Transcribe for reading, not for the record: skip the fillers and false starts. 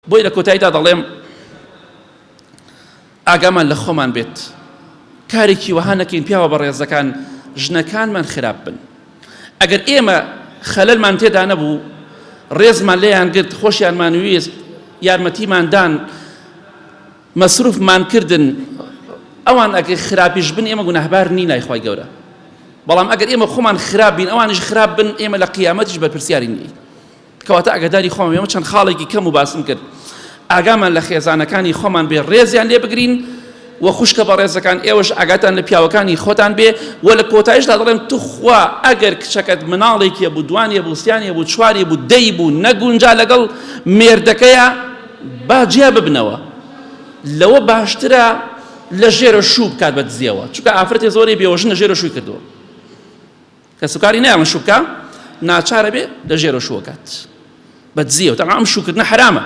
بۆی لە کۆتاییدا دەڵێم ئاگامان لە خۆمان بێت کارێکی وەها نەکەین پیاوە بە ڕێزەکان ژنەکانمان خراپ بن. ئەگەر ئێمە خەلەلمان تێدا نەبوو ڕێزمان لێیان گرت خۆشیانمان ویست یارمەتیماندان مەسروفمان کردن ئەوان ئەگەر خراپیش بن ئێمە گوناهبار نین لای خۆی گەورە. بەڵام ئەگەر ئێمە خۆمان خراپ بین ئەوانش خراپ بن ئێمە لە قیامەتیش بەرپرسیاری نین. کەواتە ئەگەداری خۆمان ئێمە چەند خاڵێکی کەم و باسم کرد ئاگامان لە خێزانەکانی خۆمان بێ ڕێزیان لێ بگرین و خوشکە بە ڕێزەکان ئێوەش ئاگاتان لە پیاوەکانی خۆتان بێ و لە کۆتاییشدا دەڵێم توخوا ئەگەر کچەکەت مناڵێکیە بوو دوانیە بوو سیانیە بوو چواری بوو دەی بوو نەگونجا لەگەڵ مێردەکەیە با جیا ببنەوە لەوە باشترە لە ژێرە شوو بکات بە دزیەوە چونکە ئافرەتێ زۆری بێوەژن لە ژێرە شووی کردووە کە سوکاری نایەوە شوو بکە ناچارە بێ لە ژێرە شووەکات بە دزیەوە تەمام ئەم شووکردنە حرامە